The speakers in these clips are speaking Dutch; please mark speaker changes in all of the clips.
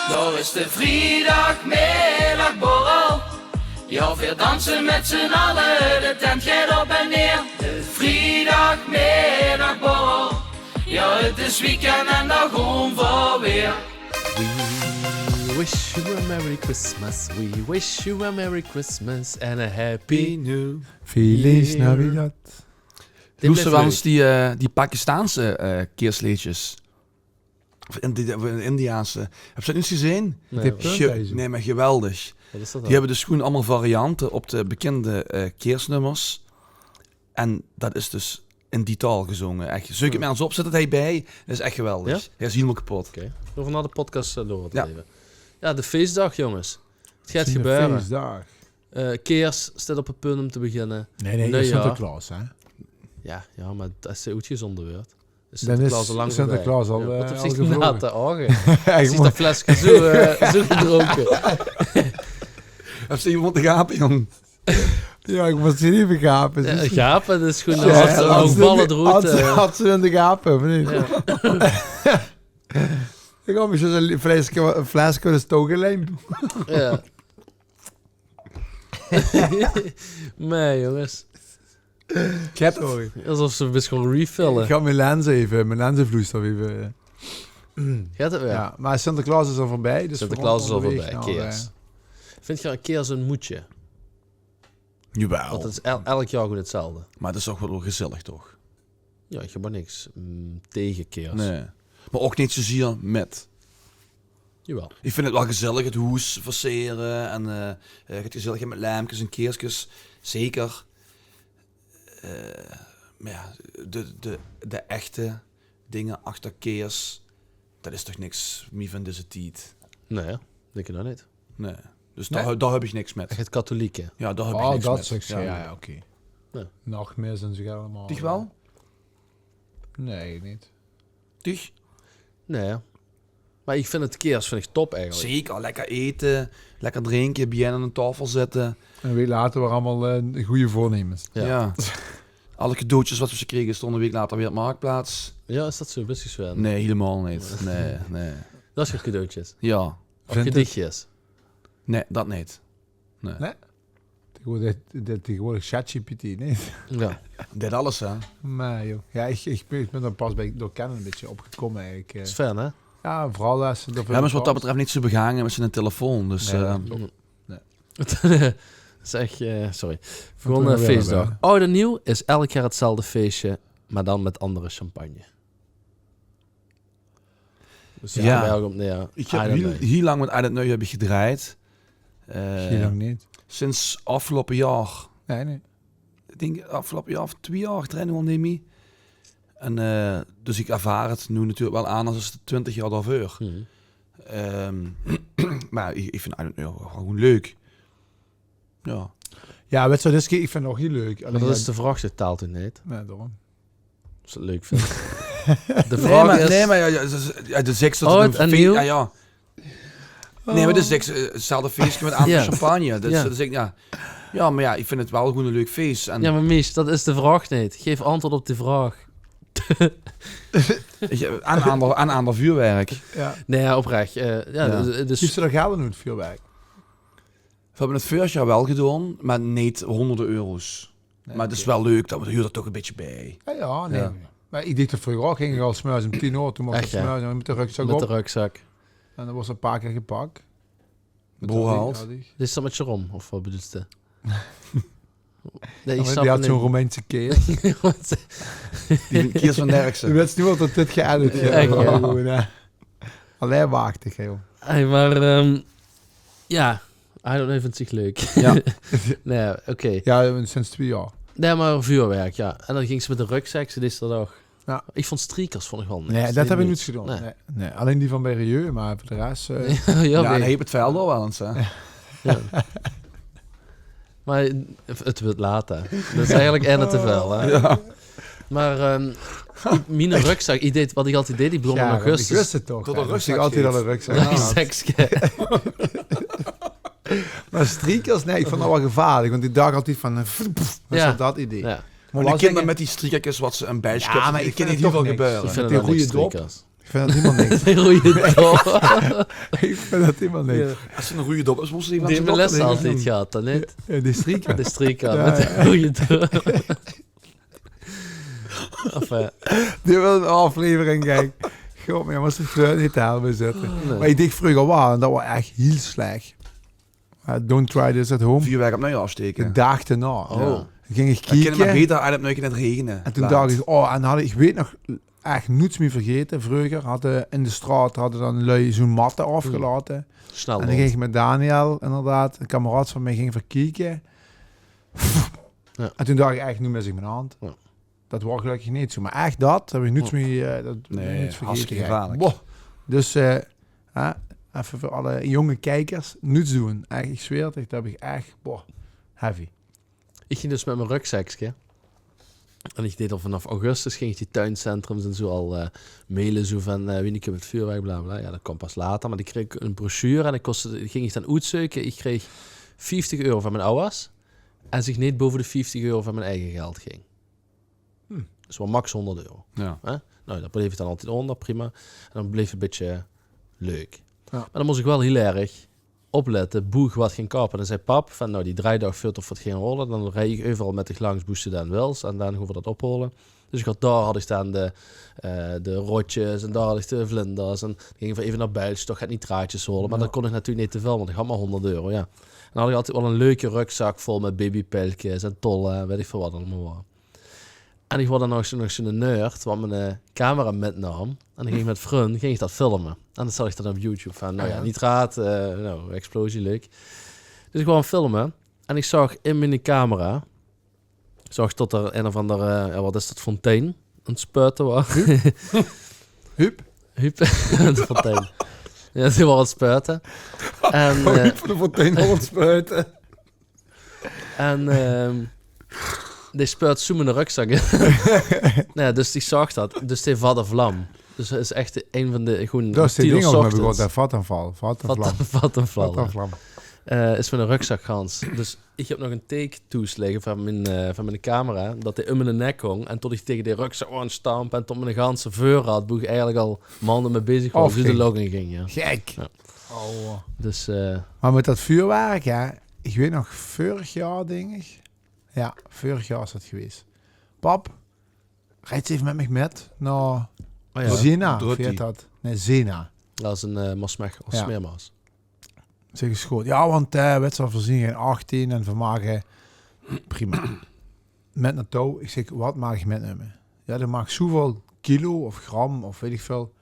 Speaker 1: Daar is de vrijdagmiddagborrel. Ja, weer dansen met z'n allen, de tent gaat op en neer. De vrijdagmiddagborrel. Ja, het is weekend en dan gewoon voor weer.
Speaker 2: We wish you a Merry Christmas. We wish you a Merry Christmas and a Happy New
Speaker 3: Feliz Navidad.
Speaker 4: Loesten wel eens die Pakistaanse keersliedjes. Of Indiaanse. Heb je dat niet gezien?
Speaker 2: Nee,
Speaker 4: Maar geweldig.
Speaker 2: wat is dat dan?
Speaker 4: Die hebben dus gewoon allemaal varianten op de bekende keersnummers. En dat is dus in die taal gezongen. Echt. Zoek het maar eens op, zet het hij bij. Dat is echt geweldig.
Speaker 2: Ja?
Speaker 4: Hij is helemaal kapot.
Speaker 2: Oké, over naar de podcast door te
Speaker 4: Ja.
Speaker 2: leven. Ja, de feestdag, jongens. Het gaat
Speaker 3: Sint
Speaker 2: gebeuren.
Speaker 3: Feestdag.
Speaker 2: Keers staat op het punt om te beginnen.
Speaker 3: Nee,
Speaker 2: Nee,
Speaker 3: dat is
Speaker 2: ja.
Speaker 3: Sinterklaas, hè?
Speaker 2: Ja, maar dat is uitgezonden wordt. Is
Speaker 3: Dan
Speaker 2: Sinterklaas
Speaker 3: is
Speaker 2: al lang
Speaker 3: Sinterklaas al,
Speaker 2: voorbij. Wat
Speaker 3: al
Speaker 2: op zich
Speaker 3: gevlogen.
Speaker 2: na te ogen.
Speaker 3: Echt,
Speaker 2: Zie dat flesje zo gedronken.
Speaker 4: Heb je iemand te gapen, jong?
Speaker 3: Ja, ik moest hier even gapen.
Speaker 2: Ja, gapen, dat is gewoon
Speaker 3: Ja,
Speaker 2: als nog ballen eruit.
Speaker 3: had ze in de gapen, of niet?
Speaker 2: Ja.
Speaker 3: Ik had me zo'n flesje kunnen stoken.
Speaker 2: Ja. Nee, jongens.
Speaker 3: Sorry.
Speaker 2: Alsof ze best gewoon
Speaker 3: Ik
Speaker 2: refillen.
Speaker 3: ga mijn lenzenvloeistof even...
Speaker 2: Gaat het weer?
Speaker 3: Ja, maar Sinterklaas is al voorbij. Dus
Speaker 2: Sinterklaas is al
Speaker 3: onderweg
Speaker 2: voorbij,
Speaker 3: naar,
Speaker 2: keers. Vind je een keers een moedje?
Speaker 4: Jawel.
Speaker 2: Want het is elk jaar gewoon hetzelfde.
Speaker 4: Maar het is toch wel gezellig, toch?
Speaker 2: Ja, ik heb maar niks tegen keers.
Speaker 4: Nee. Maar ook niet zozeer met.
Speaker 2: Jawel.
Speaker 4: Ik vind het wel gezellig, het hoes versieren en het gezellig met lijmpjes en keersjes. Zeker. Maar ja, de echte dingen achter keers, dat is toch niks meer van deze tijd.
Speaker 2: Nee, denk je nou niet.
Speaker 4: Nee. Dus
Speaker 3: Nee?
Speaker 4: daar heb ik niks met.
Speaker 2: Echt het katholieke.
Speaker 4: Ja, daar heb ik
Speaker 3: Oh,
Speaker 4: niks
Speaker 3: dat
Speaker 4: met.
Speaker 3: zeg je. Ja, oké.
Speaker 2: Ja.
Speaker 3: Nachtmis en zo allemaal.
Speaker 4: Dich wel?
Speaker 3: Nee, niet.
Speaker 4: Dich?
Speaker 2: Nee. Maar ik vind het keers vind ik top eigenlijk.
Speaker 4: Zeker, lekker eten, lekker drinken, bij aan een tafel zitten.
Speaker 3: En een week later waren allemaal goede voornemens.
Speaker 2: Ja.
Speaker 4: Ja. Alle cadeautjes wat we ze kregen stonden een week later weer op Marktplaats.
Speaker 2: Ja, is dat zo? Best Sven?
Speaker 4: Nee, helemaal niet. Nee.
Speaker 2: Dat is geen cadeautjes.
Speaker 4: Ja.
Speaker 2: Of
Speaker 3: Vindt het?
Speaker 2: gedichtjes.
Speaker 4: Nee, dat niet.
Speaker 3: Tegenwoordig ChatGPT, nee.
Speaker 2: Ja.
Speaker 4: Dit alles, hè?
Speaker 3: Maar joh. Ja, ik ben er pas door kennen een beetje opgekomen eigenlijk.
Speaker 2: Dat is fijn, hè?
Speaker 3: Ja, vooral als ze...
Speaker 4: Ja, maar is wat dat betreft niet zo begangen met zijn telefoon. Dus
Speaker 3: Nee,
Speaker 2: Dat is echt... sorry. Gewoon
Speaker 3: doen we weer
Speaker 2: feestdag.
Speaker 3: bij.
Speaker 2: Oud en nieuw is elk jaar hetzelfde feestje, maar dan met andere champagne. Dus
Speaker 4: Ja.
Speaker 2: ja, bij elk op neer.
Speaker 4: ik heb
Speaker 2: I don't
Speaker 4: heel,
Speaker 2: know.
Speaker 4: heel lang met Uit het Neu heb ik gedraaid.
Speaker 3: Heel lang niet.
Speaker 4: Sinds afgelopen jaar.
Speaker 3: Nee.
Speaker 4: Ik denk afgelopen jaar of 2 jaar trainen we al niet meer. En dus ik ervaar het nu natuurlijk wel aan als het 20 jaar daarvoor.
Speaker 2: Mhm.
Speaker 4: Maar ik vind Uit het Neu gewoon leuk. Ja.
Speaker 3: Ja, weet je, dus ik vind het nog heel leuk.
Speaker 2: Maar dat is de vraag, dat taalt u niet.
Speaker 3: Nee, daarom.
Speaker 2: Als je het leuk vindt. De vraag is...
Speaker 4: Nee, maar ja, de seks dat
Speaker 2: Oud
Speaker 4: het
Speaker 2: en
Speaker 4: een
Speaker 2: nieuw?
Speaker 4: ja. Nee, maar de seks, hetzelfde feestje met aantal
Speaker 2: Ja.
Speaker 4: champagne. Dus,
Speaker 2: Ja.
Speaker 4: dus ik, ja, maar ja, ik vind het wel gewoon een leuk feest. En
Speaker 2: Ja, maar Mies, dat is de vraag niet. Geef antwoord op de vraag.
Speaker 4: aan ander vuurwerk.
Speaker 3: Ja.
Speaker 2: Nee, ja, oprecht.
Speaker 4: Ja.
Speaker 2: Dus
Speaker 3: Kies er geld in het vuurwerk.
Speaker 4: We hebben het vorig jaar wel gedaan, maar niet honderden euro's.
Speaker 3: Nee,
Speaker 4: Maar het is wel leuk, dat huurt er toch een beetje bij.
Speaker 3: Ja, nee.
Speaker 4: Ja.
Speaker 3: Maar ik deed er vroeger ook. Ging ik al smuizen om 10 uur. Toen mocht ik
Speaker 2: Echt, ja?
Speaker 3: smuizen met de rugzak
Speaker 2: met
Speaker 3: op.
Speaker 2: de rugzak.
Speaker 3: En dan was er een paar keer gepakt.
Speaker 4: Behaald.
Speaker 2: Dit is dat met je rom, of wat bedoelt je? Nee,
Speaker 3: Die
Speaker 2: snap
Speaker 3: had
Speaker 2: het
Speaker 3: zo'n
Speaker 2: niet.
Speaker 3: Romeinse keer.
Speaker 4: Die Kiers van
Speaker 3: Je
Speaker 4: Derksen.
Speaker 3: weet niet wat dat dit geëdit
Speaker 2: Ja, echt, ja.
Speaker 3: Alleen waachtig, joh.
Speaker 2: Hey, maar ja, I don't know, vind het zich leuk.
Speaker 4: Ja.
Speaker 2: Nee, oké.
Speaker 3: Ja, sinds 2 jaar.
Speaker 2: Nee, maar vuurwerk, ja. En dan ging ze met de rugzak, ze deed dat ook.
Speaker 3: Ja.
Speaker 2: Ik vond streakers vond ik wel niks.
Speaker 3: Nee, dat heb ik
Speaker 2: niet
Speaker 3: niet gedaan.
Speaker 2: Nee.
Speaker 3: Nee. Alleen die van Berrieux, maar voor de rest...
Speaker 2: ja,
Speaker 4: Ja, en
Speaker 2: oké.
Speaker 4: hij heeft het veld al wel eens, hè.
Speaker 2: Ja. Maar het wordt later. Dat is eigenlijk einde te veel, hè.
Speaker 4: Ja.
Speaker 2: Maar mijn rugzak, wat ik altijd deed, die begon in
Speaker 3: Ik
Speaker 2: augustus.
Speaker 3: wist het toch.
Speaker 4: Tot een
Speaker 3: hè.
Speaker 4: rugzak
Speaker 3: Ik altijd al
Speaker 4: geeft.
Speaker 3: een rugzak. gehad.
Speaker 2: Rugzakje.
Speaker 3: Maar streakers, nee, ik vond dat wel gevaarlijk. Want die dacht altijd van... Dat is
Speaker 2: Ja.
Speaker 3: wel dat idee.
Speaker 2: Ja,
Speaker 4: Maar de kinderen met die striekertjes wat ze een bijschap.
Speaker 3: Ja, maar
Speaker 4: ik
Speaker 3: ik
Speaker 4: ken
Speaker 3: vind
Speaker 4: niet
Speaker 3: het
Speaker 4: heel
Speaker 3: toch
Speaker 4: veel
Speaker 3: niks.
Speaker 2: ik
Speaker 4: gebeuren.
Speaker 2: vind
Speaker 3: die
Speaker 2: het wel niks
Speaker 3: goede dop.
Speaker 2: streakers.
Speaker 3: Ik vind dat helemaal niks.
Speaker 2: Een rode dop.
Speaker 3: Ik vind dat helemaal niks.
Speaker 4: Als ze een goede dop is, moest ze die
Speaker 2: Die
Speaker 4: langs
Speaker 2: hebben
Speaker 4: de
Speaker 2: les
Speaker 4: dokter
Speaker 2: altijd
Speaker 4: nemen.
Speaker 2: gehad, dan niet?
Speaker 3: De strika.
Speaker 2: De strika
Speaker 3: Ja,
Speaker 2: met
Speaker 3: ja.
Speaker 2: een rode dop. Of,
Speaker 3: Die wil een aflevering, kijk. God, maar je moest er niet helpen zitten.
Speaker 2: nee.
Speaker 3: Maar ik dacht vroeger wel, en dat was echt heel slecht. Don't try this at home.
Speaker 4: Vuurwerk op nieuwjaar
Speaker 3: De
Speaker 4: afsteken.
Speaker 3: dag erna.
Speaker 2: Oh.
Speaker 3: Dan ging ik
Speaker 4: Dan kunnen we maar
Speaker 3: kijken.
Speaker 4: beter uit het regenen.
Speaker 3: En toen dacht ik, en had ik weet nog echt niets meer vergeten. Vroeger hadden in de straat hadden dan lui zo'n matten afgelaten.
Speaker 2: Snel
Speaker 3: En dan ging ik met Daniel, inderdaad, een kameraad van mij, ging verkijken.
Speaker 2: Ja.
Speaker 3: En toen dacht ik echt, nu mis ik mijn hand.
Speaker 2: Ja.
Speaker 3: Dat was gelukkig niet zo. Maar echt dat, heb ik niets meer dat
Speaker 4: Nee,
Speaker 3: niets
Speaker 4: hartstikke
Speaker 3: vergeten.
Speaker 4: gevaarlijk.
Speaker 3: Boah. Dus even voor alle jonge kijkers, niets doen. Echt, ik zweer het, dat heb ik echt, heavy.
Speaker 2: Ik ging dus met mijn rugzakje. En ik deed al vanaf augustus, ging ik die tuincentrums en zo al mailen zo van wie ik heb het vuurwerk, bla bla. Ja, dat kwam pas later. Maar ik kreeg een brochure en ging ik dan uitzoeken. Ik kreeg €50 van mijn ouders. En zich niet boven de €50 van mijn eigen geld ging. Dus wel max €100.
Speaker 4: Ja.
Speaker 2: Hè? Nou, dat bleef het dan altijd onder, prima. En dan bleef het een beetje leuk.
Speaker 3: Ja.
Speaker 2: Maar dan moest ik wel heel erg opletten, boeg wat ging kappen. Dan zei pap van, nou die draaidag vult of wat ging rollen. Dan rijd ik overal met de langs boesten dan wels en dan gaan we dat oprollen. Dus daar had ik staan de rotjes en daar had ik de vlinders. En dan ging ik even naar buiten, toch gaat niet draadjes rollen. Maar
Speaker 3: Ja.
Speaker 2: dat kon ik natuurlijk niet te veel, want ik had maar €100, ja. En dan had ik altijd wel een leuke rugzak vol met babypelkjes en tollen, weet ik veel wat allemaal was. En ik word dan nog zo'n nerd, wat mijn camera metnam. En dan ging ik met vriend, ging ik dat filmen. En dan zag ik dat op YouTube van, nou ja, nitraat, explosie, leuk. Dus ik wou hem filmen. En ik zag in mijn camera, zag tot er een of andere, wat is dat, fontein? Een spuiten was.
Speaker 3: Hup.
Speaker 2: Hup, een fontein. Ja, die was aan het spuiten. En,
Speaker 3: Van de fontein ontspuiten.
Speaker 2: en die spuit zo mijn rugzak in. Nou ja, dus ik zag dat. Dus die vat een vlam. Dus dat is echt een van de... Gewoon
Speaker 3: Dat is die
Speaker 2: 10
Speaker 3: ding
Speaker 2: uur
Speaker 3: ook met
Speaker 2: ochtends.
Speaker 3: begonnen. Vattenval. Vattenvlam.
Speaker 2: Vat een vlam.
Speaker 3: Vattenvlam.
Speaker 2: Is met een rugzakgans. Dus ik heb nog een take-toes liggen van mijn camera. Dat hij om mijn nek hong. En tot ik tegen die rugzak aan stamp. En tot mijn ganse veur had. Boeg eigenlijk al maanden mee bezig was. Dus de
Speaker 3: ging.
Speaker 2: logging ging, ja.
Speaker 3: Gek.
Speaker 2: Ja.
Speaker 3: Oh.
Speaker 2: Dus
Speaker 3: Maar met dat vuurwerk, ja. Ik weet nog, vorig jaar, denk ik. Ja, vorig jaar is dat geweest. Pap, rijd eens even met me naar
Speaker 2: oh ja,
Speaker 3: Zena.
Speaker 4: Drotti.
Speaker 3: Of heet dat? Nee, Zena.
Speaker 2: dat is een mosmech of
Speaker 3: Ja.
Speaker 2: smeermaas.
Speaker 3: Zeg eens goed. Ja, want wedstrijd voorzien geen 18 en vermaken prima. Met naartoe. Ik zeg, wat mag je metnemen? Ja, dan mag zoveel kilo of gram of weet ik veel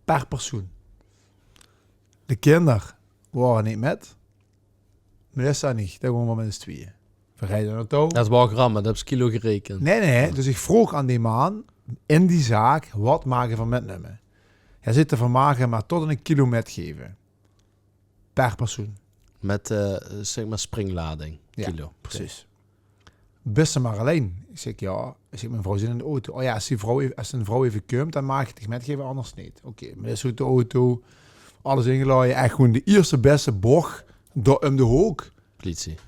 Speaker 3: per persoon. De kinderen waren niet met. Maar dat is dat niet. Dat gaan we met z'n tweeën. We rijden naartoe.
Speaker 2: Dat is wel gram, maar dat heb ik kilo gerekend.
Speaker 3: Nee. Dus ik vroeg aan die man in die zaak, wat maken van metnemen? Hij zit te vermaken, maar tot een kilo met geven. Per persoon.
Speaker 2: Met, zeg maar, springlading.
Speaker 3: Ja,
Speaker 2: Kilo.
Speaker 3: Precies. Best maar alleen. Ik zeg, ja. Ik zeg, mijn vrouw zit in de auto. Oh ja, als een vrouw even komt, dan mag ik het metgeven, anders niet. Oké, maar dat is goed de auto. Alles ingeladen. Echt gewoon de eerste beste bocht. Door om de hoek.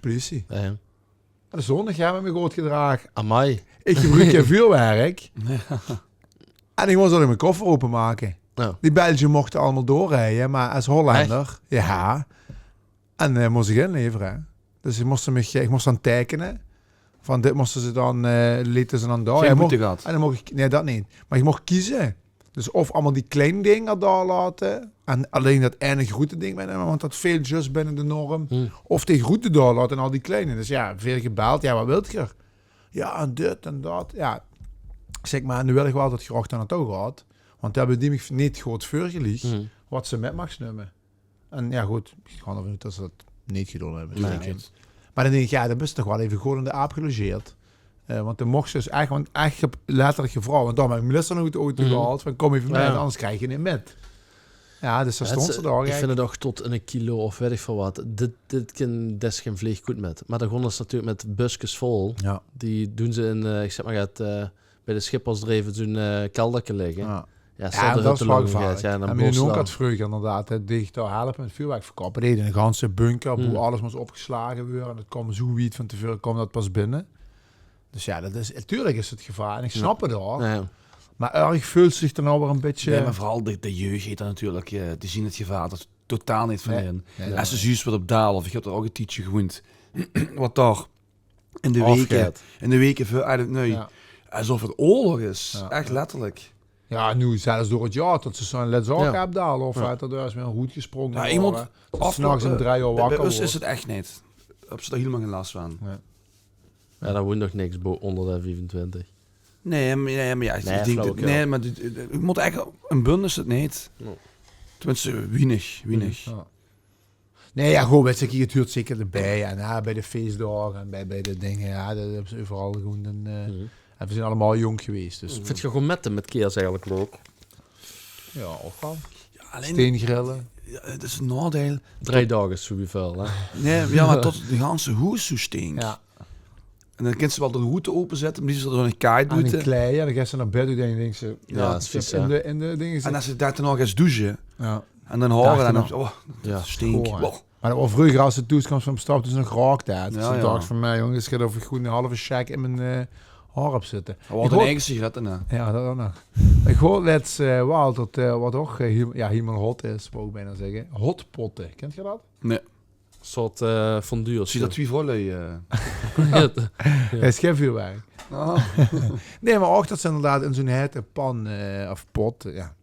Speaker 2: Politie.
Speaker 3: En de zondag hebben we me goed gedragen.
Speaker 2: Amai.
Speaker 3: Ik gebruik je vuurwerk. En ik moest alleen mijn koffer openmaken.
Speaker 2: Oh.
Speaker 3: Die Belgen mochten allemaal doorrijden, maar als Hollander, ja. En moest ik inleveren. Dus ik moest dan tekenen. Van dit moesten ze dan, lieten ze dan daar.
Speaker 4: Geen
Speaker 3: Ja,
Speaker 4: boete
Speaker 3: mocht-
Speaker 4: gehad.
Speaker 3: En dan mocht ik, nee, dat niet. Maar je mocht kiezen. Dus of allemaal die kleine dingen daar laten. En alleen dat ene grote ding meenemen, want dat veel just binnen de norm. Of die grote daar laten en al die kleine. Dus ja, veel gebeld. Ja, wat wilt je? Ja, en dit en dat. Ja, zeg maar, nu wil ik wel dat je graag daar naartoe gaat. Want daar hebben die me niet goed voorgelicht wat ze met mag nemen. En ja, goed, ik ga ervan uit dat ze dat niet gedaan hebben.
Speaker 2: Nee,
Speaker 3: Zeker.
Speaker 2: goed.
Speaker 3: Maar dan denk ik, ja, dan is toch wel even gewoon in de aap gelogeerd. Want dan mocht ze dus echt, want echt letterlijk gevraagd. Want dan heb ik Melissa nog uit de auto gehaald. Van kom even met,
Speaker 2: Ja.
Speaker 3: anders krijg je niet met. Ja, dus daar stond ze daar.
Speaker 2: Ik
Speaker 3: Ja,
Speaker 2: vind het nog tot een kilo of weet ik veel wat. Dit is geen vleeg goed met. Maar dan gewoon is natuurlijk met busjes vol.
Speaker 3: ja.
Speaker 2: Die doen ze in, ik zeg maar, bij de Schippersdreven zo'n kelderke liggen.
Speaker 3: Ja.
Speaker 2: Ja,
Speaker 3: Ja, dat is wel gevaarlijk.
Speaker 2: Ja,
Speaker 3: en
Speaker 2: dan
Speaker 3: mijn
Speaker 2: blost
Speaker 3: oom
Speaker 2: dat.
Speaker 3: had vroeger inderdaad het digitaal helpen met vuurwerk verkopen. Die deden een ganse bunker, hoe alles moest opgeslagen worden. En dat kwam zo wiet van tevoren, kwam dat pas binnen. Dus ja, dat is, natuurlijk is het gevaar. En ik snap het al.
Speaker 2: Ja.
Speaker 3: Maar erg vult zich dan nou weer een beetje...
Speaker 4: Ja, maar vooral de jeugd heeft dat natuurlijk. Die zien het gevaar dat totaal niet van
Speaker 3: Nee.
Speaker 4: in.
Speaker 3: Nee,
Speaker 4: Als ze juist wat op daal, of ik heb er ook een tietje gewoond. Wat daar in de
Speaker 2: Afgaat.
Speaker 4: weken voor uit het nu.
Speaker 3: Ja.
Speaker 4: Alsof het oorlog is.
Speaker 3: Ja.
Speaker 4: Echt letterlijk.
Speaker 3: Ja, nu zelfs door het jaar dat ze zo'n let's ook
Speaker 2: Ja.
Speaker 3: opdalen. Of uit dat er is met een roet gesprongen.
Speaker 4: Ja, iemand
Speaker 3: s'nachts om 3 uur wakker
Speaker 4: Bij ons is
Speaker 3: wordt.
Speaker 4: het echt niet. Heb ze daar helemaal geen last van.
Speaker 2: Ja, daar woont nog niks onder de 25.
Speaker 4: Nee, maar ja,
Speaker 2: Nee,
Speaker 4: ik denk
Speaker 2: flauwekul.
Speaker 4: nee, maar ik moet eigenlijk een bund is het niet.
Speaker 2: No.
Speaker 4: Tenminste, weinig.
Speaker 3: Ja. Nee, ja, gewoon, weet je, het huurt zeker erbij. En ja, bij de feestdagen en bij de dingen, ja, dat hebben ze overal gewoon een... En we zijn allemaal jong geweest, dus...
Speaker 2: Vind je gewoon met keers eigenlijk leuk?
Speaker 3: Ja, of wel.
Speaker 4: Ja, alleen
Speaker 3: Steengrillen.
Speaker 4: ja, het is een nadeel.
Speaker 2: 3 dagen is zoveel, hè?
Speaker 4: Nee, ja, maar tot de ganse hoes zo stinkt.
Speaker 3: Ja.
Speaker 4: En dan kan ze wel de route openzetten, maar die is er zo'n kaart
Speaker 3: En een
Speaker 4: doet.
Speaker 3: klei, ja, dan gaan ze naar bed en dan denk ze...
Speaker 2: Ja, dat is vies, hè?
Speaker 3: in de dingen
Speaker 4: En
Speaker 3: zitten.
Speaker 4: als ze daar dan nog eens douchen
Speaker 3: Ja.
Speaker 4: en dan horen dan
Speaker 3: Dag
Speaker 4: oh,
Speaker 2: Ja.
Speaker 4: dat stinkt.
Speaker 3: Goor, hè.
Speaker 4: Wow.
Speaker 3: Maar dat was vroeger als de toekomst van stap, dus nog raakt dat. Dus
Speaker 4: Ja,
Speaker 3: ik
Speaker 4: ja.
Speaker 3: dacht van mij, jongens, ik ga of ik goed een halve shack in mijn haar op zitten.
Speaker 4: Wat
Speaker 3: Ik
Speaker 4: een
Speaker 3: hoor-
Speaker 4: eigen sigaretten na.
Speaker 3: Ja, dat ook nog. Ik hoor let's wel dat wat ook helemaal hot is, wou ik bijna zeggen. Hotpotten, kent je dat?
Speaker 4: Nee.
Speaker 2: Een soort fondue.
Speaker 4: Zie je dat twee volley?
Speaker 2: Ja.
Speaker 3: Ja. Is geen vuurwerk. Nee, maar ook dat ze inderdaad in zo'n hete pan of pot, ja,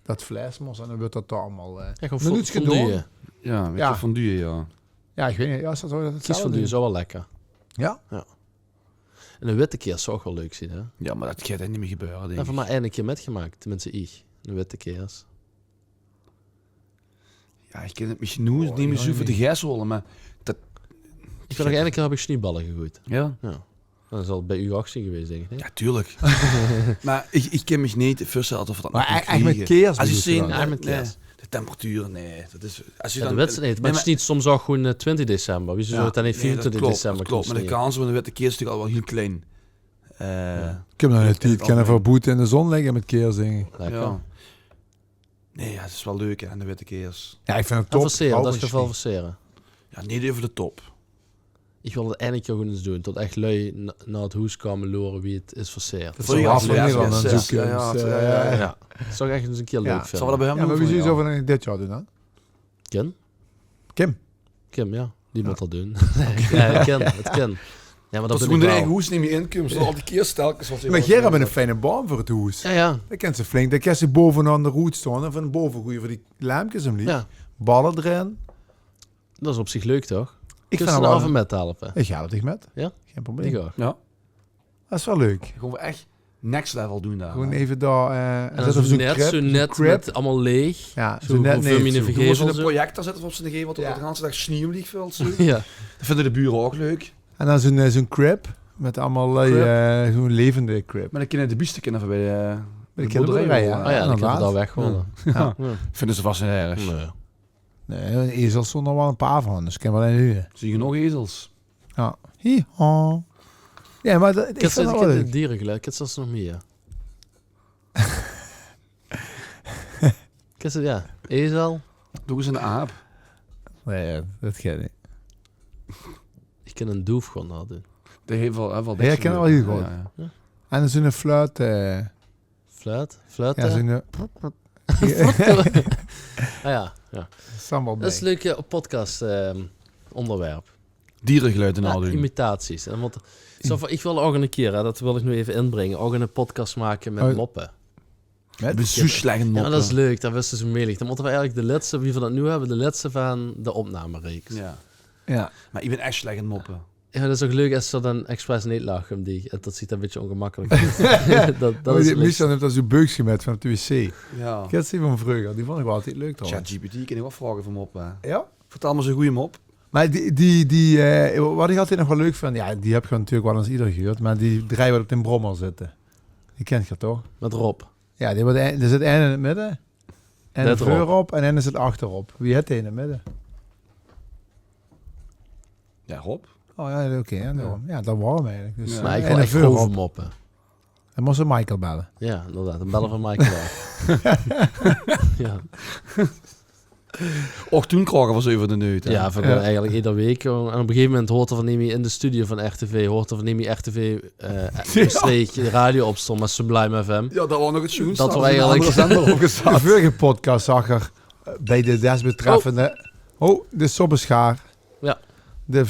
Speaker 3: dat vleesmos en dan wordt dat daar allemaal...
Speaker 2: Ja, gewoon
Speaker 3: minuutje
Speaker 2: fondue.
Speaker 3: door.
Speaker 4: Ja, weet
Speaker 3: Ja.
Speaker 4: je, fondue, ja.
Speaker 3: Ja, ik weet niet, ja, is dat zo? Dat
Speaker 2: Kies
Speaker 3: hetzelfde?
Speaker 2: fondue is ook wel lekker.
Speaker 3: Ja?
Speaker 2: En een witte keer zou ook wel leuk zien, hè?
Speaker 4: Ja, maar dat gaat echt niet meer gebeuren, denk
Speaker 2: Even
Speaker 4: ik.
Speaker 2: maar één keer metgemaakt, tenminste ik. Een witte keers.
Speaker 4: Ja, ik ken het misschien nu niet meer zo voor de gijsholen, maar...
Speaker 2: Ik vind nog één keer heb ik schneeballen gegooid.
Speaker 4: Ja?
Speaker 2: Ja. Dat is al bij u 18 geweest, denk ik. Nee?
Speaker 4: Ja, tuurlijk. maar ik kan me niet voorstellen of we dat
Speaker 3: Maar
Speaker 4: nog
Speaker 3: echt met keers
Speaker 4: Als je
Speaker 3: bedoel je
Speaker 4: ziet,
Speaker 3: dan?
Speaker 2: Ja, met
Speaker 4: nee,
Speaker 2: keers.
Speaker 4: de temperatuur, nee. Dat is, als je
Speaker 2: Ja,
Speaker 4: dan,
Speaker 2: de wedstrijd niet. Maar
Speaker 4: nee,
Speaker 2: het is niet soms ook gewoon 20 december. Wie zou het dan niet
Speaker 4: nee,
Speaker 2: 24
Speaker 4: dat klopt,
Speaker 2: december
Speaker 4: dat klopt. Maar de
Speaker 2: kunnen
Speaker 4: kans van de witte keers is natuurlijk al wel heel klein.
Speaker 3: Ik heb nog niet
Speaker 4: Ja,
Speaker 3: het kennen voor boete in de zon liggen met keers zingen.
Speaker 2: Lekker.
Speaker 4: Ja. Nee, ja, het is wel leuk, hè, de witte keers.
Speaker 3: Ja, ik vind het
Speaker 2: En
Speaker 3: top.
Speaker 2: verseren,
Speaker 3: Hou
Speaker 2: dat is
Speaker 3: van
Speaker 2: geval
Speaker 3: sneeuw.
Speaker 2: verseren.
Speaker 4: Ja, niet over de top.
Speaker 2: Ik wil het eindelijk keer gewoon eens doen. Tot echt lui naar het huis komen loren wie het is verseerd.
Speaker 3: Dat
Speaker 4: Voor
Speaker 3: is
Speaker 4: je
Speaker 3: wel af van
Speaker 4: aflevering,
Speaker 3: Nederland en
Speaker 4: ja,
Speaker 3: zoekkunst.
Speaker 4: ja,
Speaker 2: Ja, dat zou ik echt eens een keer leuk
Speaker 3: Ja.
Speaker 2: vinden.
Speaker 4: Zal we dat bij hem
Speaker 3: Ja, maar
Speaker 4: doen?
Speaker 3: wie
Speaker 4: voor
Speaker 3: zou
Speaker 4: jou?
Speaker 3: zo van dit jaar doen dan?
Speaker 2: Kim?
Speaker 3: Kim?
Speaker 2: Ja. Die moet dat doen. Ja, het kan. Ja, maar dat
Speaker 4: Dat is
Speaker 2: ben
Speaker 4: gewoon
Speaker 2: ik
Speaker 4: de eigen
Speaker 2: wel.
Speaker 4: hoes niet meer inkomen. Al die keerstelkens. zoals je
Speaker 3: Maar
Speaker 4: wel
Speaker 3: Gerard
Speaker 4: zegt.
Speaker 3: heeft een fijne boom voor het huis.
Speaker 2: Ja, ja.
Speaker 3: Dat kent ze flink. Dat kan ze bovenaan de roet staan. En van boven goeie voor die lampjes hem niet.
Speaker 2: Ja,
Speaker 3: Ballen erin.
Speaker 2: dat is op zich leuk, toch?
Speaker 3: Ik
Speaker 2: Kun
Speaker 3: vind
Speaker 2: je
Speaker 3: het
Speaker 2: er
Speaker 3: wel...
Speaker 2: af met helpen?
Speaker 3: Ik ga het echt met.
Speaker 2: Ja?
Speaker 3: Geen probleem.
Speaker 2: Ik ook.
Speaker 4: Ja,
Speaker 3: Dat is wel leuk.
Speaker 4: gewoon echt next level doen daar.
Speaker 3: Gewoon even daar...
Speaker 2: En dan
Speaker 3: zet
Speaker 2: zo
Speaker 3: op zo'n
Speaker 2: net,
Speaker 3: crib,
Speaker 2: zo
Speaker 3: zo'n
Speaker 2: net
Speaker 3: crib.
Speaker 2: met allemaal leeg.
Speaker 3: Ja,
Speaker 2: Zo
Speaker 3: zo net
Speaker 2: hoeveel
Speaker 3: nee.
Speaker 2: mine
Speaker 3: zo.
Speaker 2: vergeven.
Speaker 4: Doen ze
Speaker 2: Gevel
Speaker 4: een
Speaker 2: zo.
Speaker 4: projector zetten op zijn gegeven, wat
Speaker 3: Ja.
Speaker 4: op de hele dag sneeuw ligt valt. Zo.
Speaker 2: Ja.
Speaker 4: Dat vinden de buren ook leuk.
Speaker 3: En dan zo'n crib. Met allemaal zo'n levende crib.
Speaker 4: Maar dan kunnen de biesten kennen bij de
Speaker 3: Bij de kinderboerderij, ja.
Speaker 2: Oh ja, dan kunnen we
Speaker 3: inderdaad.
Speaker 2: daar weggooien.
Speaker 3: Ja.
Speaker 2: Ja.
Speaker 4: Vinden ze vast niet erg.
Speaker 2: Nee.
Speaker 3: Nee, een ezel stond er wel een paar van. Dus ik kan wel een huren.
Speaker 4: Zie je nog ezels?
Speaker 3: Ja. Hi-ha. Ja, maar dat, ik
Speaker 2: Ik heb
Speaker 3: vind dat wel
Speaker 2: het
Speaker 3: leuk.
Speaker 2: dierengeluid. Ik heb zelfs nog meer. Ik heb het, ja. Ezel.
Speaker 4: Doe eens een aap.
Speaker 3: Nee, dat gaat niet.
Speaker 2: Ik kan een doef gewoon al doen.
Speaker 4: De heeft wel,
Speaker 3: Ja, ik ken het wel heel goed.
Speaker 4: Ja.
Speaker 3: En zo'n fluit.
Speaker 2: Fluit? Fluit?
Speaker 3: Ja, zo'n...
Speaker 2: Ah ja, ja.
Speaker 3: Sambal
Speaker 2: Dat is een leuk podcast onderwerp.
Speaker 4: Dierengeluiden
Speaker 2: Ja,
Speaker 4: al doen.
Speaker 2: imitaties. En want, zo van, ik wil ook een keer, hè, dat wil ik nu even inbrengen, ook een podcast maken met
Speaker 3: Oh.
Speaker 2: moppen.
Speaker 4: We zo slecht
Speaker 2: Ja,
Speaker 4: moppen.
Speaker 2: maar dat is leuk, dat wisten ze melig. Dan moeten we eigenlijk de laatste, wie we dat nu hebben, de laatste van de opnamereeks. Ja.
Speaker 4: Ja.
Speaker 3: Ja.
Speaker 4: Maar ik ben echt slecht in moppen.
Speaker 2: Dat is ook leuk als ze dan expres niet lachen om die. En dat ziet een beetje ongemakkelijk uit. dat is leuk.
Speaker 3: Michel heeft dat zo'n bugsje met van het WC.
Speaker 4: Ja.
Speaker 3: Ik had die van vroeger. Die vond ik wel altijd leuk trouwens.
Speaker 4: ChatGPT kan ik ook vragen van moppen.
Speaker 3: Ja?
Speaker 4: Vertel me zo'n goede mop.
Speaker 3: Maar wat ik altijd nog wel leuk vind, ja, die heb je natuurlijk wel eens ieder gehoord, maar die drie wat op den brommer zitten. Die kent je toch?
Speaker 2: Met Rob.
Speaker 3: Ja, er zit één in het midden, en
Speaker 2: Net
Speaker 3: een voorop en één is het achterop. Wie heeft die in het midden?
Speaker 4: Ja, Rob.
Speaker 3: Oh ja, oké. Ja, daarom. Ja, dat waren we eigenlijk. Dus,
Speaker 4: Ja.
Speaker 2: Maar ik
Speaker 3: en
Speaker 2: wil
Speaker 3: een
Speaker 2: echt grove
Speaker 3: voorop.
Speaker 2: moppen.
Speaker 3: Dan moest ze Michael bellen.
Speaker 2: Ja, inderdaad. Een bellen van Michael. Ja.
Speaker 4: Och, toen kroegen we 7 de neut. hè.
Speaker 2: Ja, eigenlijk iedere week. En op een gegeven moment hoort er van Nemi in de studio van RTV, hoort er van Nemi RTV streekje radio opstond met Sublime FM.
Speaker 4: Ja, dat was nog het schoen.
Speaker 2: Dat we eigenlijk...
Speaker 3: De vorige podcast zag er bij de desbetreffende... Oh, de Sobbeschaar.
Speaker 2: Ja.
Speaker 3: De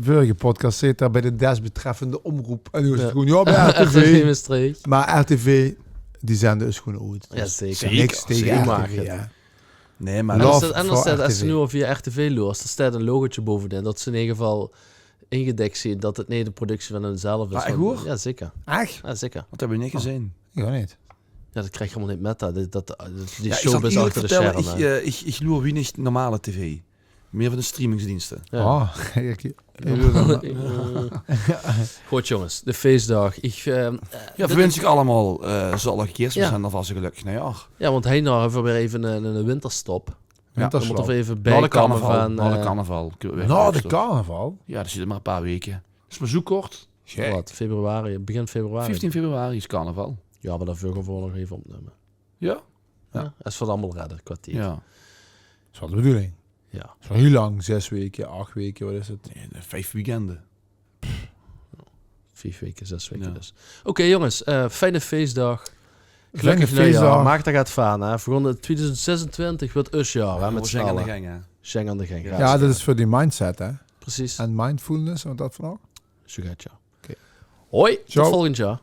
Speaker 3: vorige podcast zit daar bij de desbetreffende omroep. En nu is het gewoon, ja, bij
Speaker 2: RTV
Speaker 3: RTV.
Speaker 2: Maastricht.
Speaker 3: Maar RTV, die zender is gewoon oud.
Speaker 2: Ja,
Speaker 3: Dus
Speaker 2: zeker.
Speaker 3: niks tegen
Speaker 2: Zeker
Speaker 3: RTV,
Speaker 2: maken.
Speaker 3: ja.
Speaker 4: Nee, maar
Speaker 2: En
Speaker 3: Love
Speaker 2: als
Speaker 3: for
Speaker 2: ze
Speaker 3: RTV.
Speaker 2: nu al via RTV lost, er staat een logotje bovenin. Dat ze in ieder geval ingedekt zien dat het niet de productie van hunzelf is.
Speaker 4: Maar echt
Speaker 2: Want-
Speaker 4: hoor?
Speaker 2: Ja, zeker.
Speaker 3: Echt?
Speaker 2: Ja, zeker.
Speaker 4: dat heb je niet gezien.
Speaker 3: Ik weet niet.
Speaker 2: Ja, dat krijg je helemaal niet met dat. Die
Speaker 4: Ja, ik zal
Speaker 2: showbiz
Speaker 4: eerlijk
Speaker 2: achter de
Speaker 4: vertellen,
Speaker 2: schermen.
Speaker 4: ik loer wie niet normale tv. Meer van de streamingsdiensten.
Speaker 2: Ja.
Speaker 3: Oh,
Speaker 2: Goed jongens, de feestdag.
Speaker 4: Ja, verwens ik allemaal zalige kerstmis
Speaker 2: Ja.
Speaker 4: en alvast een gelukkig nieuwjaar.
Speaker 2: Ja, want hij nou hebben we weer even een winterstop.
Speaker 3: Ja,
Speaker 2: We moeten even
Speaker 4: Na de
Speaker 2: bijkomen
Speaker 4: carnaval.
Speaker 2: van...
Speaker 4: Na de carnaval.
Speaker 3: na de carnaval?
Speaker 4: Ja, dat zit er maar een paar weken. Dat is maar zo kort.
Speaker 2: Wat, februari, begin februari.
Speaker 4: 15 februari is carnaval.
Speaker 2: Ja, maar daarvoor gaan we nog even opnemen.
Speaker 4: Ja?
Speaker 2: Ja. Dat is voor allemaal redden, kwartier.
Speaker 4: Ja.
Speaker 3: Dat is wel de bedoeling.
Speaker 2: Ja.
Speaker 3: Zo heel lang, 6 weken, 8 weken, wat is het?
Speaker 4: Nee, 5 weekenden.
Speaker 2: 4 weken, 6 weken
Speaker 4: Ja.
Speaker 2: dus. Oké, jongens, fijne feestdag.
Speaker 3: Fijne
Speaker 2: Gelukkig nieuwjaar.
Speaker 3: feestdag.
Speaker 2: Maak dat gaat van, hè. Voor 2026 wordt usjaar, hè, met z'n
Speaker 4: Schengen aan de
Speaker 2: allen.
Speaker 4: gang, hè.
Speaker 2: Schengen aan de gang.
Speaker 4: Ja.
Speaker 3: Ja, dat is voor die mindset, hè?
Speaker 2: Precies.
Speaker 3: En mindfulness, wat dat van ook?
Speaker 2: Zo gaat het, ja.
Speaker 3: Oké.
Speaker 2: Hoi,
Speaker 3: Ciao.
Speaker 2: tot volgend jaar.